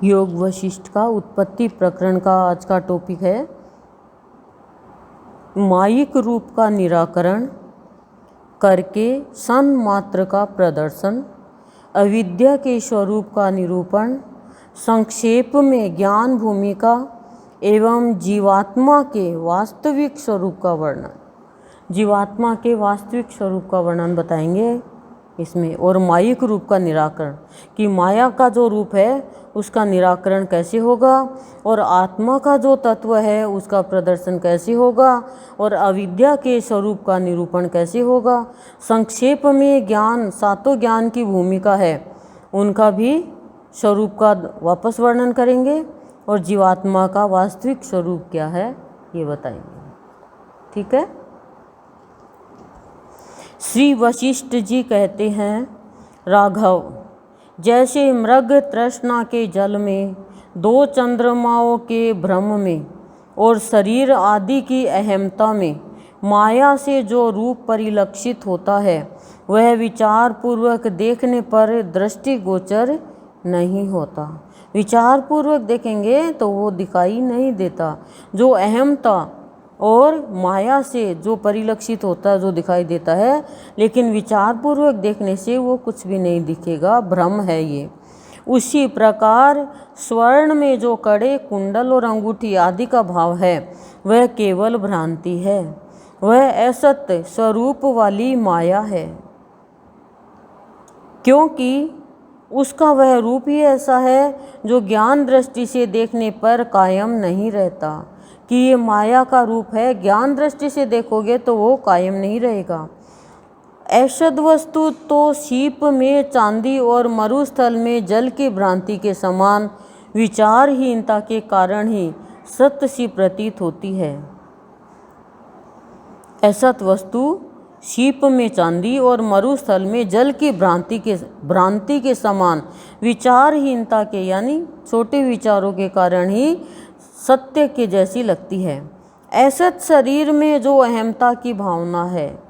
योग वशिष्ठ का उत्पत्ति प्रकरण का आज का टॉपिक है मायिक रूप का निराकरण करके सन्मात्र का प्रदर्शन, अविद्या के स्वरूप का निरूपण, संक्षेप में ज्ञान भूमिका एवं जीवात्मा के वास्तविक स्वरूप का वर्णन। जीवात्मा के वास्तविक स्वरूप का वर्णन बताएंगे इसमें, और मायिक रूप का निराकरण कि माया का जो रूप है उसका निराकरण कैसे होगा और आत्मा का जो तत्व है उसका प्रदर्शन कैसे होगा और अविद्या के स्वरूप का निरूपण कैसे होगा। संक्षेप में ज्ञान, सातों ज्ञान की भूमिका है उनका भी स्वरूप का वापस वर्णन करेंगे और जीवात्मा का वास्तविक स्वरूप क्या है ये बताएंगे। ठीक है। श्री वशिष्ठ जी कहते हैं, राघव, जैसे मृग तृष्णा के जल में, दो चंद्रमाओं के भ्रम में और शरीर आदि की अहमता में माया से जो रूप परिलक्षित होता है वह विचार पूर्वक देखने पर दृष्टिगोचर नहीं होता। विचार पूर्वक देखेंगे तो वो दिखाई नहीं देता। जो अहमता और माया से जो परिलक्षित होता है, जो दिखाई देता है, लेकिन विचार पूर्वक देखने से वो कुछ भी नहीं दिखेगा, भ्रम है ये। उसी प्रकार स्वर्ण में जो कड़े, कुंडल और अंगूठी आदि का भाव है वह केवल भ्रांति है, वह असत्य स्वरूप वाली माया है, क्योंकि उसका वह रूप ही ऐसा है जो ज्ञान दृष्टि से देखने पर कायम नहीं रहता। कि ये माया का रूप है, ज्ञान दृष्टि से देखोगे तो वो कायम नहीं रहेगा। ऐशद वस्तु तो सीप में चांदी और मरुस्थल में जल की भ्रांति के समान विचारहीनता के कारण ही सत्य सी प्रतीत होती है। ऐसत वस्तु सीप में चांदी और मरुस्थल में जल की भ्रांति के समान विचारहीनता के यानी छोटे विचारों के कारण ही सत्य के जैसी लगती है। ऐसत शरीर में जो अहमता की भावना है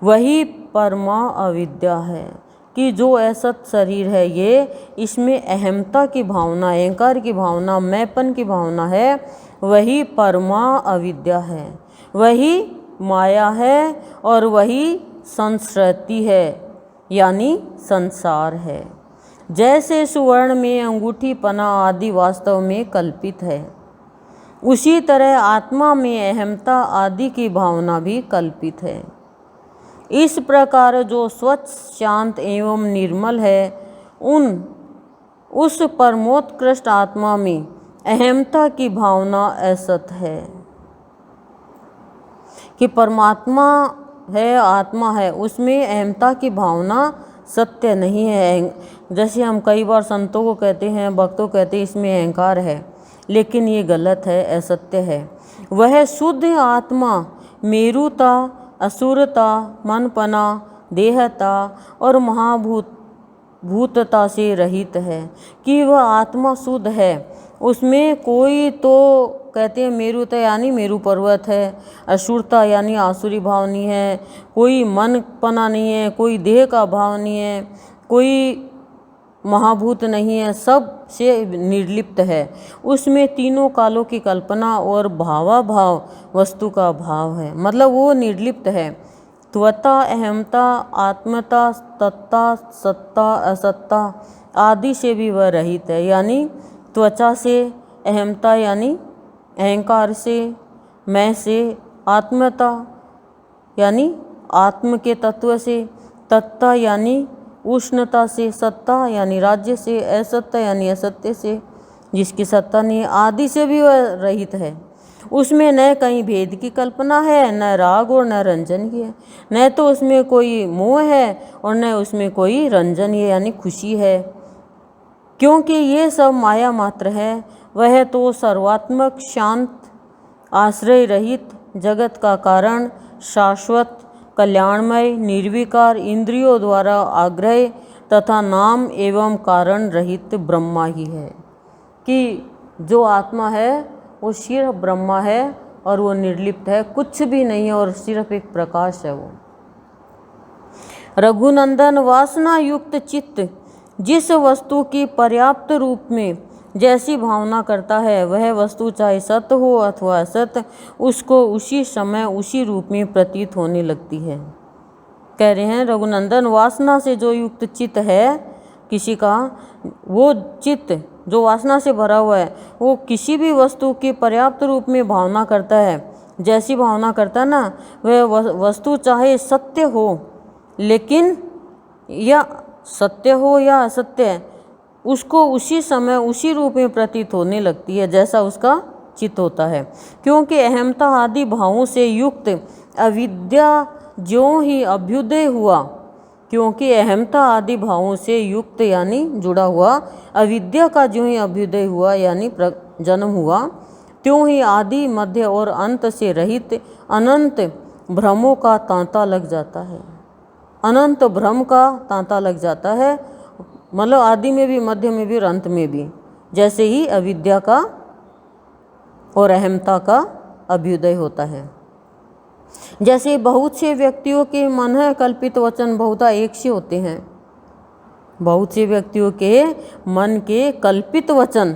वही परमा अविद्या है। कि जो ऐसत शरीर है ये, इसमें अहमता की भावना, अहंकार की भावना, मैंपन की भावना है, वही परमा अविद्या है, वही माया है और वही संस्कृति है यानी संसार है। जैसे सुवर्ण में अंगूठी पना आदि वास्तव में कल्पित है, उसी तरह आत्मा में अहमता आदि की भावना भी कल्पित है। इस प्रकार जो स्वच्छ, शांत एवं निर्मल है उस परमोत्कृष्ट आत्मा में अहमता की भावना असत है। कि परमात्मा है, आत्मा है, उसमें अहमता की भावना सत्य नहीं है। जैसे हम कई बार संतों को कहते हैं, भक्तों को कहते हैं इसमें अहंकार है, लेकिन ये गलत है, असत्य है। वह शुद्ध आत्मा मेरुता, असुरता, मनपना, देहता और भूतता से रहित है। कि वह आत्मा शुद्ध है, उसमें कोई, तो कहते हैं मेरुता यानी मेरु पर्वत है, असुरता यानी आसुरी भाव नहीं है, कोई मनपना नहीं है, कोई देह का भाव नहीं है, कोई महाभूत नहीं है, सब से निर्लिप्त है। उसमें तीनों कालों की कल्पना और भावाभाव वस्तु का भाव है, मतलब वो निर्लिप्त है। त्वता, अहमता, आत्मता, तत्ता, सत्ता, असत्ता आदि से भी वह रहित है। यानी त्वचा से, अहमता यानी अहंकार से, मैं से, आत्मता यानी आत्म के तत्व से, तत्ता यानी उष्णता से, सत्ता यानी राज्य से, असत्य यानी असत्य से जिसकी सत्ता नहीं, आदि से भी वह रहित है। उसमें न कहीं भेद की कल्पना है, न राग और न रंजन की है, न तो उसमें कोई मोह है और न उसमें कोई रंजन है यानी खुशी है, क्योंकि ये सब माया मात्र है। वह तो सर्वात्मक, शांत, आश्रय रहित, जगत का कारण, शाश्वत, कल्याणमय, निर्विकार, इंद्रियों द्वारा आग्रह तथा नाम एवं कारण रहित ब्रह्मा ही है। कि जो आत्मा है वो सिर्फ ब्रह्मा है और वो निर्लिप्त है, कुछ भी नहीं है और सिर्फ एक प्रकाश है वो। रघुनंदन, वासना युक्त चित्त जिस वस्तु की पर्याप्त रूप में जैसी भावना करता है वह वस्तु चाहे सत्य हो अथवा असत्य, उसको उसी समय उसी रूप में प्रतीत होने लगती है। कह रहे हैं रघुनंदन, वासना से जो युक्त चित्त है किसी का, वो चित्त जो वासना से भरा हुआ है वो किसी भी वस्तु की पर्याप्त रूप में भावना करता है, जैसी भावना करता है ना, वह वस्तु चाहे सत्य हो लेकिन या सत्य हो या असत्य, उसको उसी समय उसी रूप में प्रतीत होने लगती है जैसा उसका चित्त होता है। क्योंकि अहमता आदि भावों से युक्त अविद्या ज्यों ही अभ्युदय हुआ, क्योंकि अहमता आदि भावों से युक्त यानी जुड़ा हुआ अविद्या का ज्यों ही अभ्युदय हुआ यानी जन्म हुआ, त्यों ही आदि मध्य और अंत से रहित अनंत भ्रमों का तांता लग जाता है। अनंत भ्रम का तांता लग जाता है, मतलब आदि में भी, मध्य में भी और अंत में भी, जैसे ही अविद्या का और अहमता का अभ्युदय होता है। जैसे बहुत से व्यक्तियों के मन है कल्पित वचन बहुधा एक से होते हैं। बहुत से व्यक्तियों के मन के कल्पित वचन,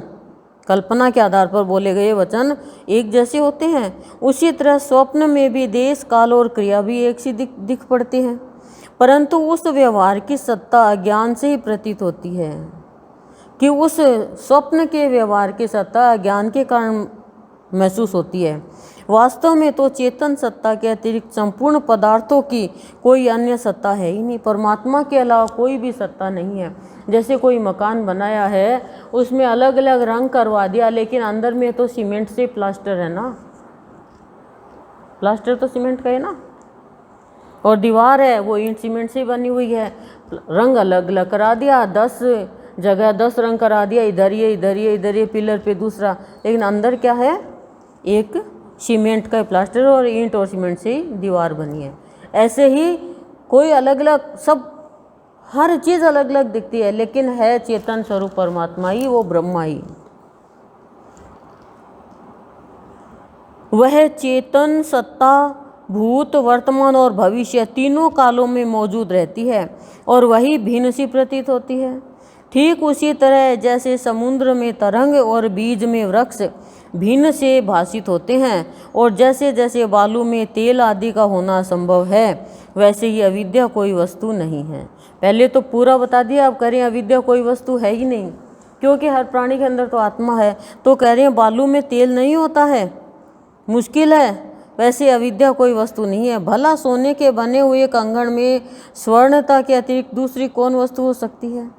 कल्पना के आधार पर बोले गए वचन एक जैसे होते हैं, उसी तरह स्वप्न में भी देश काल और क्रिया भी एक सी दिख पड़ती हैं, परंतु उस व्यवहार की सत्ता अज्ञान से ही प्रतीत होती है। कि उस स्वप्न के व्यवहार की सत्ता अज्ञान के कारण महसूस होती है। वास्तव में तो चेतन सत्ता के अतिरिक्त संपूर्ण पदार्थों की कोई अन्य सत्ता है ही नहीं। परमात्मा के अलावा कोई भी सत्ता नहीं है। जैसे कोई मकान बनाया है, उसमें अलग अलग रंग करवा दिया, लेकिन अंदर में तो सीमेंट से प्लास्टर है ना, प्लास्टर तो सीमेंट का है ना, और दीवार है वो ईंट सीमेंट से बनी हुई है। रंग अलग अलग करा दिया, 10 जगह 10 रंग करा दिया, इधर ये पिलर पे दूसरा, लेकिन अंदर क्या है, एक सीमेंट का प्लास्टर और ईंट और सीमेंट से ही दीवार बनी है। ऐसे ही कोई अलग अलग, सब हर चीज़ अलग अलग दिखती है, लेकिन है चेतन स्वरूप परमात्मा ही, वो ब्रह्मा ही। वह चेतन सत्ता भूत वर्तमान और भविष्य तीनों कालों में मौजूद रहती है और वही भिन्न सी प्रतीत होती है। ठीक उसी तरह जैसे समुद्र में तरंग और बीज में वृक्ष भिन्न से भासित होते हैं, और जैसे जैसे बालू में तेल आदि का होना संभव है, वैसे ही अविद्या कोई वस्तु नहीं है। पहले तो पूरा बता दिया, अब कह रहे हैं अविद्या कोई वस्तु है ही नहीं, क्योंकि हर प्राणी के अंदर तो आत्मा है। तो कह रहे हैं बालू में तेल नहीं होता है, मुश्किल है, वैसे अविद्या कोई वस्तु नहीं है। भला सोने के बने हुए कंगन में स्वर्णता के अतिरिक्त दूसरी कौन वस्तु हो सकती है?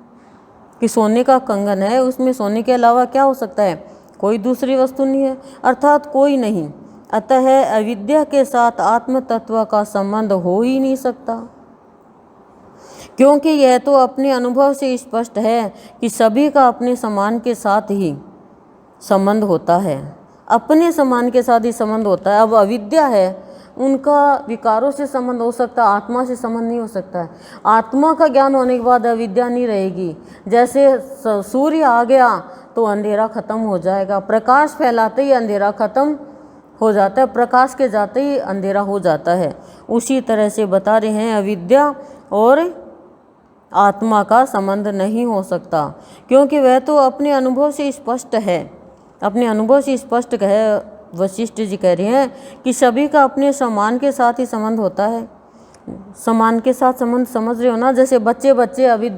कि सोने का कंगन है, उसमें सोने के अलावा क्या हो सकता है? कोई दूसरी वस्तु नहीं है, अर्थात कोई नहीं। अतः अविद्या के साथ आत्म तत्व का संबंध हो ही नहीं सकता, क्योंकि यह तो अपने अनुभव से स्पष्ट है कि सभी का अपने समान के साथ ही संबंध होता है, अपने समान के साथ ही संबंध होता है। अब अविद्या है, उनका विकारों से संबंध हो सकता है, आत्मा से संबंध नहीं हो सकता है। आत्मा का ज्ञान होने के बाद अविद्या नहीं रहेगी। जैसे सूर्य आ गया तो अंधेरा खत्म हो जाएगा, प्रकाश फैलाते ही अंधेरा खत्म हो जाता है, प्रकाश के जाते ही अंधेरा हो जाता है। उसी तरह से बता रहे हैं अविद्या और आत्मा का संबंध नहीं हो सकता, क्योंकि वह तो अपने अनुभव से स्पष्ट है, अपने अनुभव से स्पष्ट है। वशिष्ठ जी कह रहे हैं कि सभी का अपने समान के साथ ही संबंध होता है। समान के साथ संबंध समझ रहे हो ना? जैसे बच्चे अभी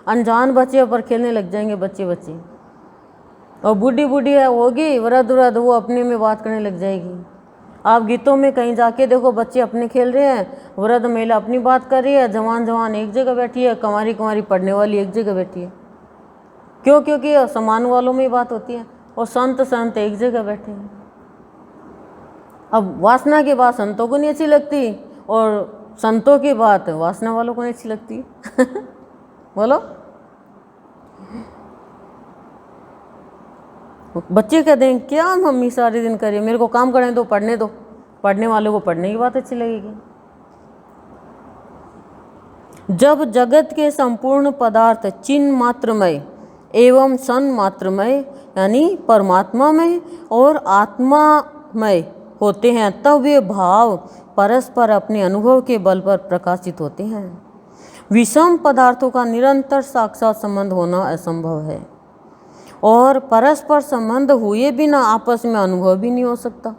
अनजान बच्चे पर खेलने लग जाएंगे बच्चे, और बूढ़ी है होगी वृद्ध वो अपने में बात करने लग जाएगी। आप गीतों में कहीं जाके देखो, बच्चे अपने खेल रहे हैं, वृद्ध महिला अपनी बात कर रही है, जवान एक जगह बैठी है, कुंवारी पढ़ने वाली एक जगह बैठी है। क्यों? क्योंकि समान वालों में बात होती है, और संत एक जगह बैठे हैं। अब वासना की बात संतों को नहीं अच्छी लगती, और संतों की बात वासना वालों को नहीं अच्छी लगती। बोलो, बच्चे कहते हैं क्या मम्मी सारे दिन करिए, मेरे को काम करने दो, पढ़ने दो। पढ़ने वालों को पढ़ने की बात अच्छी लगेगी। जब जगत के संपूर्ण पदार्थ चिन्ह मात्रमय एवं सन मात्रमय यानी परमात्मामय और आत्मामय होते हैं, तब वे भाव परस्पर अपने अनुभव के बल पर प्रकाशित होते हैं। विषम पदार्थों का निरंतर साक्षात संबंध होना असंभव है, और परस्पर संबंध हुए बिना आपस में अनुभव भी नहीं हो सकता।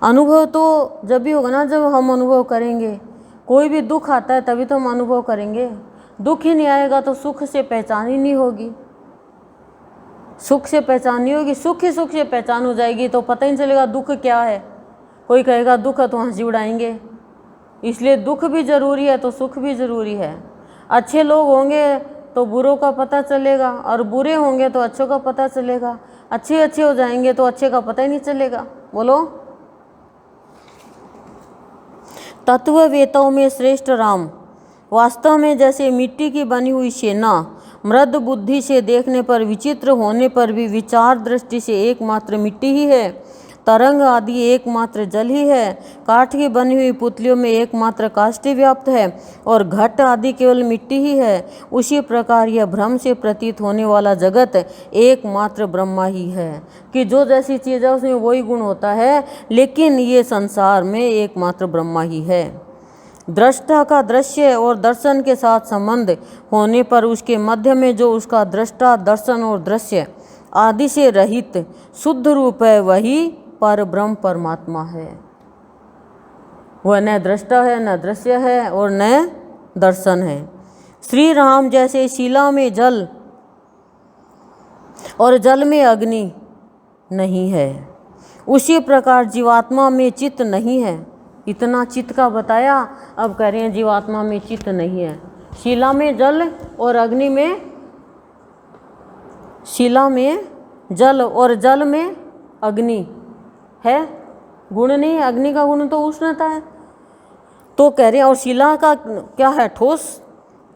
अनुभव तो जब भी होगा ना जब हम अनुभव करेंगे। कोई भी दुख आता है तभी तो हम अनुभव करेंगे। दुख ही नहीं आएगा तो सुख से पहचान ही नहीं होगी, सुख से पहचान नहीं होगी। सुख ही सुख से पहचान हो जाएगी तो पता ही नहीं चलेगा दुख क्या है। कोई कहेगा दुख है तो हंसी उड़ाएंगे। इसलिए दुख भी ज़रूरी है तो सुख भी ज़रूरी है। अच्छे लोग होंगे तो बुरों का पता चलेगा, और बुरे होंगे तो अच्छों का पता चलेगा। अच्छे हो जाएंगे तो अच्छे का पता ही नहीं चलेगा। बोलो। तत्ववेताओं में श्रेष्ठ राम वास्तव में जैसे मिट्टी की बनी हुई सेना, मृद बुद्धि से देखने पर विचित्र होने पर भी विचार दृष्टि से एकमात्र मिट्टी ही है। तरंग आदि एकमात्र जल ही है। काठ की बनी हुई पुतलियों में एकमात्र काष्ठ व्याप्त है, और घट आदि केवल मिट्टी ही है। उसी प्रकार यह भ्रम से प्रतीत होने वाला जगत एकमात्र ब्रह्मा ही है, कि जो जैसी चीज़ है उसमें वही गुण होता है, लेकिन ये संसार में एकमात्र ब्रह्मा ही है। दृष्टा का दृश्य और दर्शन के साथ संबंध होने पर उसके मध्य में जो उसका दृष्टा, दर्शन और दृश्य आदि से रहित शुद्ध रूप है, वही पर ब्रह्म परमात्मा है। वह न दृष्टा है, न दृश्य है, और न दर्शन है। श्री राम जैसे शिला में जल और जल में अग्नि नहीं है, उसी प्रकार जीवात्मा में चित्त नहीं है। इतना चित्त का बताया, अब कह रहे हैं जीवात्मा में चित्त नहीं है। शिला में जल और अग्नि में, शिला में जल और जल में अग्नि है, गुण नहीं। अग्नि का गुण तो उष्णता है, तो कह रहे हैं, और शिला का क्या है, ठोस।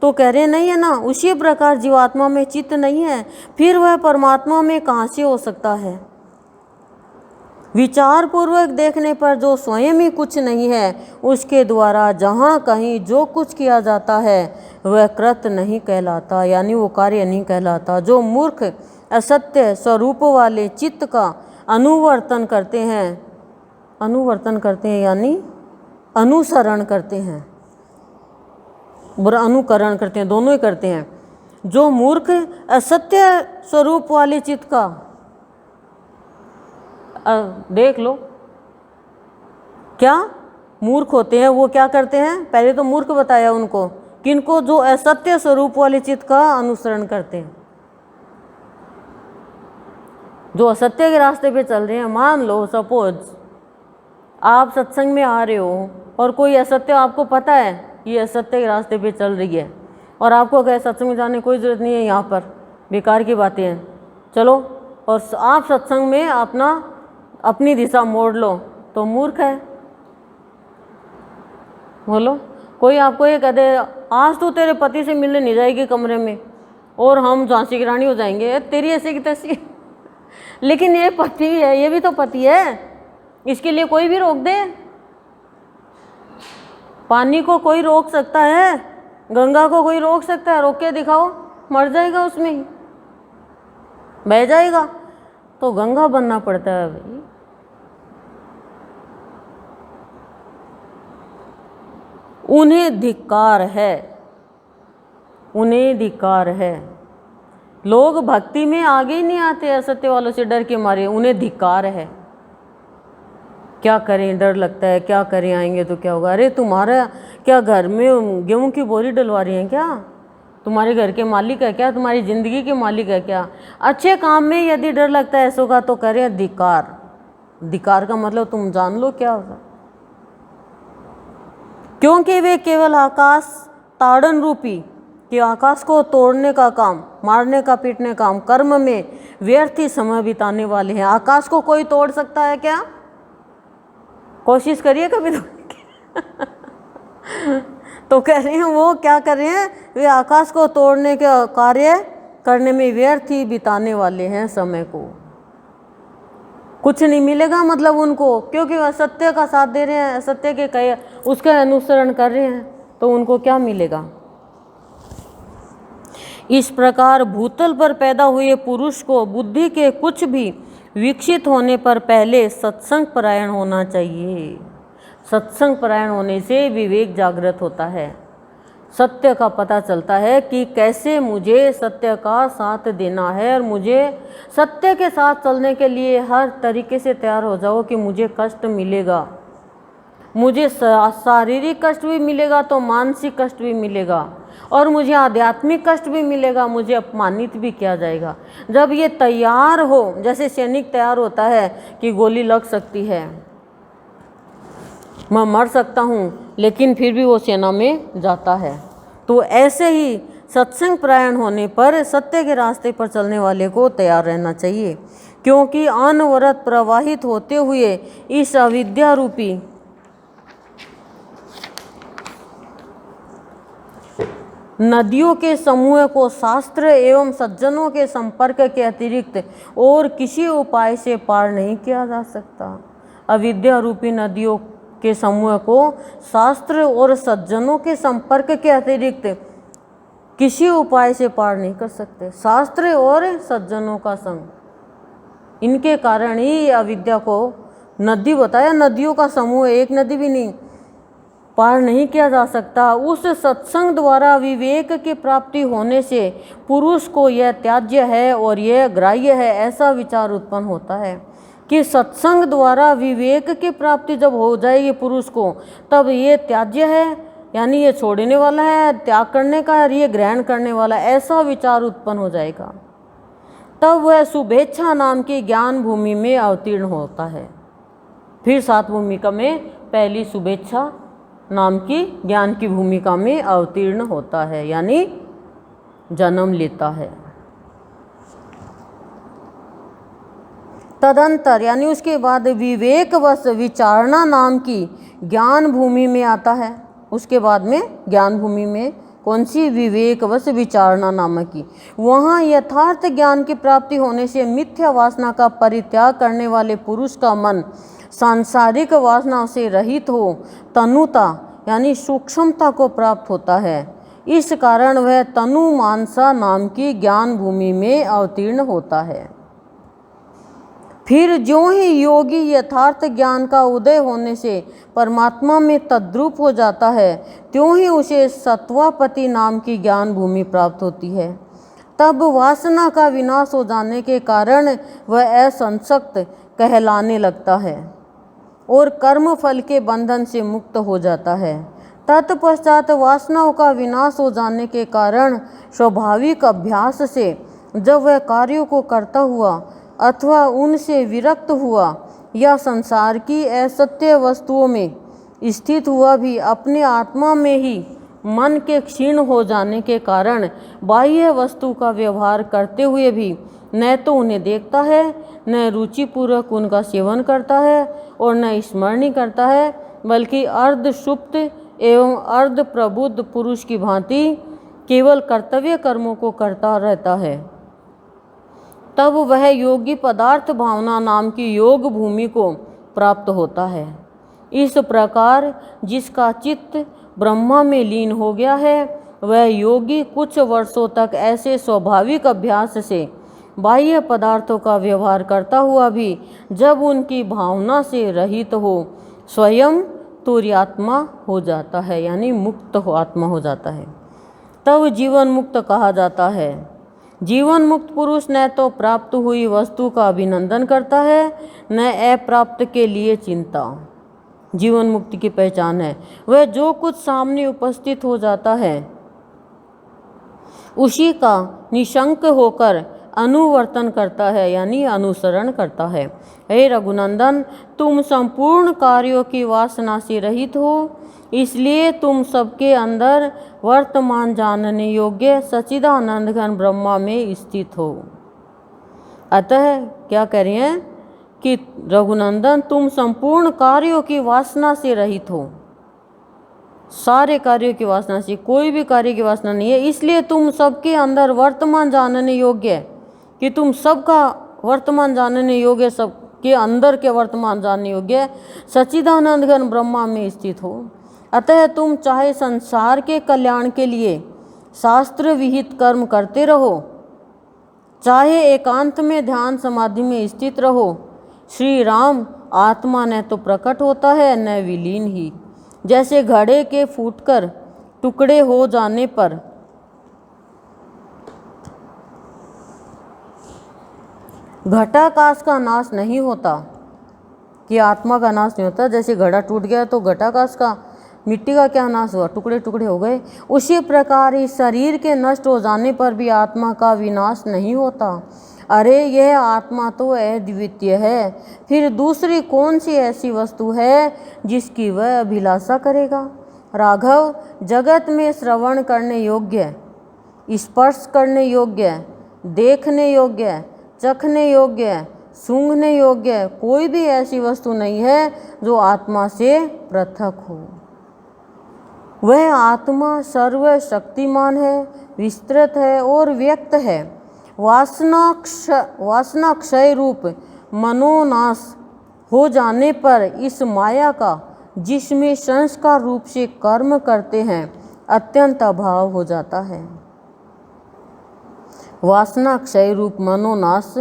तो कह रहे हैं नहीं है ना। उसी प्रकार जीवात्मा में चित्त नहीं है, फिर वह परमात्मा में कहाँ से हो सकता है। विचार पूर्वक देखने पर जो स्वयं ही कुछ नहीं है, उसके द्वारा जहाँ कहीं जो कुछ किया जाता है वह कृत नहीं कहलाता, यानी वो कार्य नहीं कहलाता। जो मूर्ख असत्य स्वरूप वाले चित्त का अनुवर्तन करते हैं यानी अनुसरण करते हैं, बुरा अनुकरण करते हैं, दोनों ही करते हैं। जो मूर्ख असत्य स्वरूप वाले चित्त का, देख लो क्या मूर्ख होते हैं, वो क्या करते हैं। पहले तो मूर्ख बताया उनको, किनको, जो असत्य स्वरूप वाले चित्त का अनुसरण करते हैं, जो असत्य के रास्ते पे चल रहे हैं। मान लो सपोज आप सत्संग में आ रहे हो और कोई असत्य, आपको पता है ये असत्य के रास्ते पे चल रही है, और आपको कहे सत्संग में जाने की कोई ज़रूरत नहीं है, यहाँ पर बेकार की बातें हैं, चलो, और आप सत्संग में अपनी दिशा मोड़ लो, तो मूर्ख है। बोलो। कोई आपको ये कह दे आज तो तेरे पति से मिलने नहीं जाएगी कमरे में, और हम झांसी की रानी हो जाएंगे, तेरी ऐसी की तैसी। लेकिन ये पति है, ये भी तो पति है, इसके लिए कोई भी रोक दे। पानी को कोई रोक सकता है, गंगा को कोई रोक सकता है, रोक के दिखाओ, मर जाएगा, उसमें ही बह जाएगा। तो गंगा बनना पड़ता है भाई। उन्हें धिक्कार है, उन्हें धिक्कार है। लोग भक्ति में आगे ही नहीं आते असत्य वालों से डर के मारे, उन्हें धिक्कार है। क्या करें, डर लगता है, क्या करें, आएंगे तो क्या होगा। अरे तुम्हारा क्या घर में गेहूं की बोरी डलवा रही है क्या, तुम्हारे घर के मालिक है क्या, तुम्हारी ज़िंदगी के मालिक है क्या। अच्छे काम में यदि डर लगता है ऐसों का, तो करें धिक्कार। धिक्कार का मतलब तुम जान लो क्या होगा। क्योंकि वे केवल आकाश ताड़न रूपी, कि आकाश को तोड़ने का काम, मारने का, पीटने का काम, कर्म में व्यर्थ ही समय बिताने वाले हैं। आकाश को कोई तोड़ सकता है क्या, कोशिश करिए कभी तो कह रहे हैं वो क्या कर रहे हैं, वे आकाश को तोड़ने के कार्य करने में व्यर्थ ही बिताने वाले हैं समय को। कुछ नहीं मिलेगा मतलब उनको, क्योंकि वह सत्य का साथ दे रहे हैं, सत्य के कहे उसका अनुसरण कर रहे हैं, तो उनको क्या मिलेगा। इस प्रकार भूतल पर पैदा हुए पुरुष को बुद्धि के कुछ भी विकसित होने पर पहले सत्संग परायण होना चाहिए। सत्संग परायण होने से विवेक जागृत होता है। सत्य का पता चलता है कि कैसे मुझे सत्य का साथ देना है, और मुझे सत्य के साथ चलने के लिए हर तरीके से तैयार हो जाओ कि मुझे कष्ट मिलेगा, मुझे शारीरिक कष्ट भी मिलेगा तो मानसिक कष्ट भी मिलेगा, और मुझे आध्यात्मिक कष्ट भी मिलेगा, मुझे अपमानित भी किया जाएगा। जब ये तैयार हो, जैसे सैनिक तैयार होता है कि गोली लग सकती है, मैं मर सकता हूँ, लेकिन फिर भी वो सेना में जाता है। तो ऐसे ही सत्संग परायण होने पर सत्य के रास्ते पर चलने वाले को तैयार रहना चाहिए, क्योंकि अनवरत प्रवाहित होते हुए इस अविद्या रूपी नदियों के समूह को शास्त्र एवं सज्जनों के संपर्क के अतिरिक्त और किसी उपाय से पार नहीं किया जा सकता। अविद्या रूपी नदियों के समूह को शास्त्र और सज्जनों के संपर्क के अतिरिक्त किसी उपाय से पार नहीं कर सकते। शास्त्र और सज्जनों का संग, इनके कारण ही अविद्या को नदी बताया, नदियों का समूह, एक नदी भी नहीं, पार नहीं किया जा सकता। उस सत्संग द्वारा विवेक की प्राप्ति होने से पुरुष को यह त्याज्य है और यह ग्राह्य है, ऐसा विचार उत्पन्न होता है कि सत्संग द्वारा विवेक की प्राप्ति जब हो जाएगी पुरुष को, तब ये त्याज्य है, यानी ये छोड़ने वाला है, त्याग करने का, और ये ग्रहण करने वाला, ऐसा विचार उत्पन्न हो जाएगा। तब वह शुभेच्छा नाम की ज्ञान भूमि में अवतीर्ण होता है। फिर 7 भूमिका में पहली शुभेच्छा नाम की ज्ञान की भूमिका में अवतीर्ण होता है, यानी जन्म लेता है। तदंतर यानी उसके बाद विवेकवश विचारणा नाम की ज्ञान भूमि में आता है। उसके बाद में ज्ञान भूमि में कौन सी? विवेकवश विचारणा नामक की। वहाँ यथार्थ ज्ञान की प्राप्ति होने से मिथ्या वासना का परित्याग करने वाले पुरुष का मन सांसारिक वासना से रहित हो तनुता यानी सूक्ष्मता को प्राप्त होता है। इस कारण वह तनु मानसा नाम की ज्ञान भूमि में अवतीर्ण होता है। फिर ज्यों ही योगी यथार्थ ज्ञान का उदय होने से परमात्मा में तद्रूप हो जाता है, त्यों ही उसे सत्वापति नाम की ज्ञान भूमि प्राप्त होती है। तब वासना का विनाश हो जाने के कारण वह असंसक्त कहलाने लगता है और कर्म फल के बंधन से मुक्त हो जाता है। तत्पश्चात वासनाओं का विनाश हो जाने के कारण स्वाभाविक अभ्यास से जब वह कार्यों को करता हुआ अथवा उनसे विरक्त हुआ या संसार की असत्य वस्तुओं में स्थित हुआ भी अपने आत्मा में ही मन के क्षीण हो जाने के कारण बाह्य वस्तु का व्यवहार करते हुए भी न तो उन्हें देखता है, न रुचिपूर्वक उनका सेवन करता है और न स्मरण करता है, बल्कि अर्ध सुप्त एवं अर्ध प्रबुद्ध पुरुष की भांति केवल कर्तव्य कर्मों को करता रहता है। तब वह योगी पदार्थ भावना नाम की योग भूमि को प्राप्त होता है। इस प्रकार जिसका चित्त ब्रह्मा में लीन हो गया है, वह योगी कुछ वर्षों तक ऐसे स्वाभाविक अभ्यास से बाह्य पदार्थों का व्यवहार करता हुआ भी जब उनकी भावना से रहित हो स्वयं तुर्यात्मा हो जाता है, यानी मुक्त हो आत्मा हो जाता है, तब जीवन मुक्त कहा जाता है। जीवन मुक्त पुरुष न तो प्राप्त हुई वस्तु का अभिनंदन करता है, न अप्राप्त के लिए चिंता। जीवन मुक्ति की पहचान है वह जो कुछ सामने उपस्थित हो जाता है उसी का निशंक होकर अनुवर्तन करता है, यानी अनुसरण करता है। हे रघुनंदन, तुम संपूर्ण कार्यों की वासना से रहित हो, इसलिए तुम सबके अंदर वर्तमान जानने योग्य सच्चिदानंद घन ब्रह्मा में स्थित हो। अतः क्या कह रहे हैं कि रघुनंदन तुम संपूर्ण कार्यों की वासना से रहित हो, सारे कार्यों की वासना से, कोई भी कार्य की वासना नहीं है, इसलिए तुम सबके अंदर वर्तमान जानने योग्य है कि तुम सबका वर्तमान जानने योग्य, सबके अंदर के वर्तमान जानने योग्य सच्चिदानंद घन ब्रह्मा में स्थित हो। अतः तुम चाहे संसार के कल्याण के लिए शास्त्र विहित कर्म करते रहो, चाहे एकांत में ध्यान समाधि में स्थित रहो, श्री राम आत्मा न तो प्रकट होता है न विलीन ही। जैसे घड़े के फूटकर टुकड़े हो जाने पर घटाकाश का नाश नहीं होता, कि आत्मा का नाश नहीं होता। जैसे घड़ा टूट गया तो घटाकाश का, मिट्टी का क्या नाश हुआ, टुकड़े टुकड़े हो गए। उसी प्रकार इस शरीर के नष्ट हो जाने पर भी आत्मा का विनाश नहीं होता। अरे यह आत्मा तो अद्वितीय है, फिर दूसरी कौन सी ऐसी वस्तु है जिसकी वह अभिलाषा करेगा। राघव, जगत में श्रवण करने योग्य, स्पर्श करने योग्य, देखने योग्य, चखने योग्य, सूंघने योग्य कोई भी ऐसी वस्तु नहीं है जो आत्मा से पृथक हो। वह आत्मा सर्वशक्तिमान है, विस्तृत है और व्यक्त है। वासना क्षय रूप मनोनाश हो जाने पर इस माया का, जिसमें संस्कार रूप से कर्म करते हैं, अत्यंत अभाव हो जाता है। वासना क्षय रूप मनोनाश,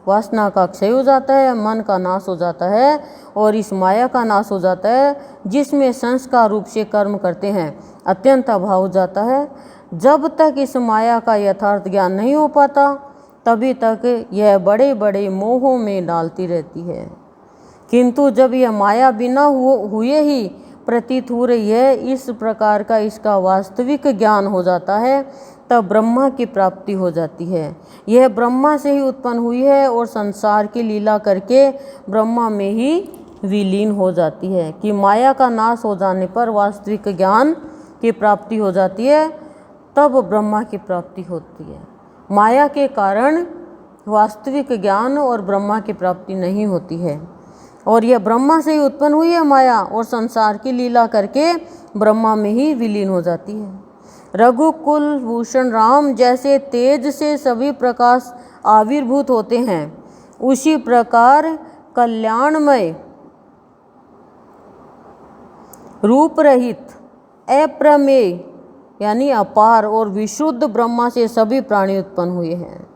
वासना का क्षय हो जाता है, मन का नाश हो जाता है और इस माया का नाश हो जाता है जिसमें संस्कार रूप से कर्म करते हैं, अत्यंत अभाव हो जाता है। जब तक इस माया का यथार्थ ज्ञान नहीं हो पाता तभी तक यह बड़े बड़े मोहों में डालती रहती है, किंतु जब यह माया बिना हुए ही प्रतीत हो रही है, इस प्रकार का इसका वास्तविक ज्ञान हो जाता है, तब ब्रह्मा की प्राप्ति हो जाती है। यह ब्रह्मा से ही उत्पन्न हुई है और संसार की लीला करके ब्रह्मा में ही विलीन हो जाती है, कि माया का नाश हो जाने पर वास्तविक ज्ञान की प्राप्ति हो जाती है, तब ब्रह्मा की प्राप्ति होती है। माया के कारण वास्तविक ज्ञान और ब्रह्मा की प्राप्ति नहीं होती है, और यह ब्रह्मा से ही उत्पन्न हुई है माया, और संसार की लीला करके ब्रह्मा में ही विलीन हो जाती है। रघुकुल भूषण राम जैसे तेज से सभी प्रकाश आविर्भूत होते हैं, उसी प्रकार कल्याणमय रूप रहित अप्रमेय यानी अपार और विशुद्ध ब्रह्मा से सभी प्राणी उत्पन्न हुए हैं।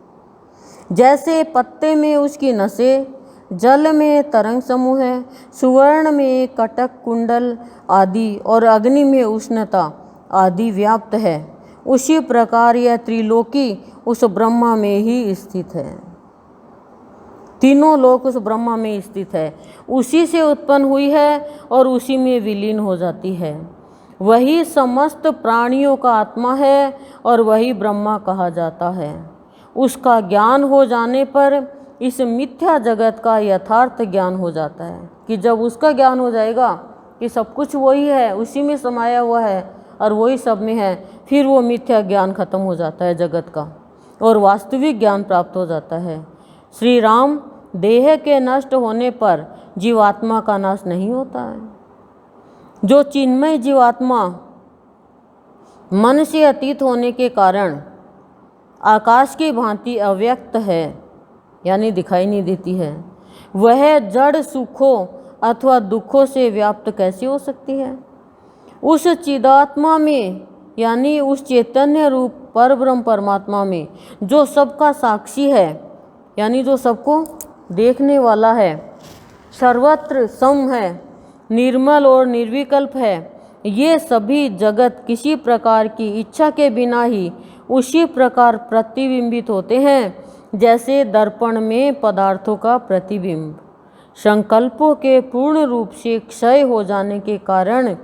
जैसे पत्ते में उसकी नसें, जल में तरंग समूह है, सुवर्ण में कटक कुंडल आदि और अग्नि में उष्णता आदि व्याप्त है, उसी प्रकार यह त्रिलोकी उस ब्रह्मा में ही स्थित है। तीनों लोक उस ब्रह्मा में स्थित है, उसी से उत्पन्न हुई है और उसी में विलीन हो जाती है। वही समस्त प्राणियों का आत्मा है और वही ब्रह्मा कहा जाता है। उसका ज्ञान हो जाने पर इस मिथ्या जगत का यथार्थ ज्ञान हो जाता है, कि जब उसका ज्ञान हो जाएगा कि सब कुछ वही है, उसी में समाया हुआ है और वही सब में है, फिर वो मिथ्या ज्ञान खत्म हो जाता है जगत का और वास्तविक ज्ञान प्राप्त हो जाता है। श्री राम, देह के नष्ट होने पर जीवात्मा का नाश नहीं होता है। जो चिन्मय जीवात्मा मन से अतीत होने के कारण आकाश की भांति अव्यक्त है, यानी दिखाई नहीं देती है, वह जड़ सुखों अथवा दुखों से व्याप्त कैसे हो सकती है। उस चिदात्मा में यानी उस चैतन्य रूप परब्रह्म परमात्मा में जो सबका साक्षी है, यानी जो सबको देखने वाला है, सर्वत्र सम है, निर्मल और निर्विकल्प है, ये सभी जगत किसी प्रकार की इच्छा के बिना ही उसी प्रकार प्रतिबिंबित होते हैं जैसे दर्पण में पदार्थों का प्रतिबिंब। संकल्पों के पूर्ण रूप से क्षय हो जाने के कारण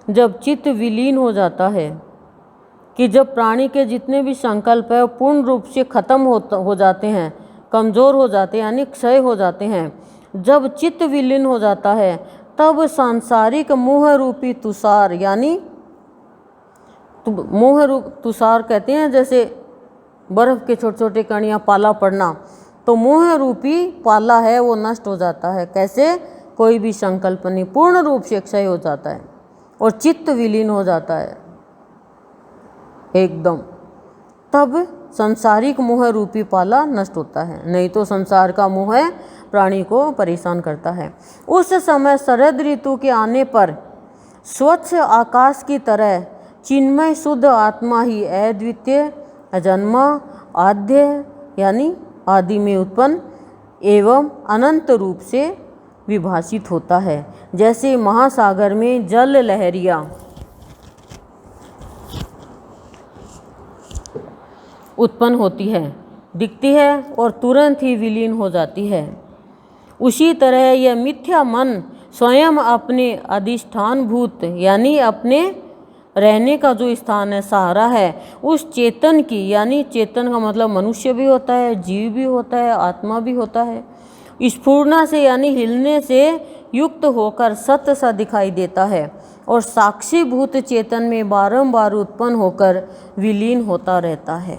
जब चित्त विलीन हो जाता है, कि जब प्राणी के जितने भी संकल्प है पूर्ण रूप से खत्म हो जाते हैं, कमज़ोर हो जाते हैं, यानी क्षय हो जाते हैं, जब चित्त विलीन हो जाता है तब सांसारिक मोह रूपी तुषार, यानी मोह रूप तुषार कहते हैं, जैसे बर्फ़ के छोटे छोटे कणियाँ पाला पड़ना, तो मोह रूपी पाला है वो नष्ट हो जाता है। कैसे? कोई भी संकल्प नहीं, पूर्ण रूप से क्षय हो जाता है और चित्त विलीन हो जाता है एकदम, तब संसारिक मोह रूपी पाला नष्ट होता है। नहीं तो संसार का मोह प्राणी को परेशान करता है। उस समय शरद ऋतु के आने पर स्वच्छ आकाश की तरह चिन्मय शुद्ध आत्मा ही अद्वितीय, अजन्मा, आद्य यानी आदि में उत्पन्न एवं अनंत रूप से विभासित होता है। जैसे महासागर में जल लहरियाँ उत्पन्न होती है, दिखती है और तुरंत ही विलीन हो जाती है। उसी तरह यह मिथ्या मन स्वयं अपने अधिष्ठानभूत यानी अपने रहने का जो स्थान है, सहारा है, उस चेतन की, यानी चेतन का मतलब मनुष्य भी होता है, जीव भी होता है, आत्मा भी होता है, स्फुरना से यानी हिलने से युक्त होकर सत्य सा दिखाई देता है और साक्षीभूत चेतन में बारंबार उत्पन्न होकर विलीन होता रहता है।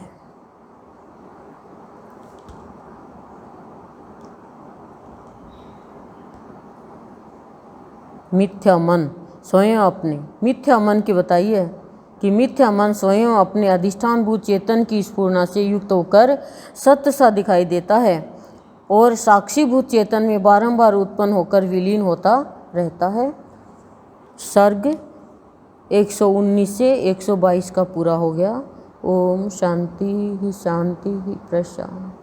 मिथ्या मन स्वयं अपने, मिथ्या मन की बताइए कि मिथ्या मन स्वयं अपने अधिष्ठानभूत चेतन की स्फुरना से युक्त होकर सत्य सा दिखाई देता है और साक्षीभूत चेतन में बारंबार उत्पन्न होकर विलीन होता रहता है। सर्ग 119 से 122 का पूरा हो गया। ओम शांति ही शांति ही प्रशांति।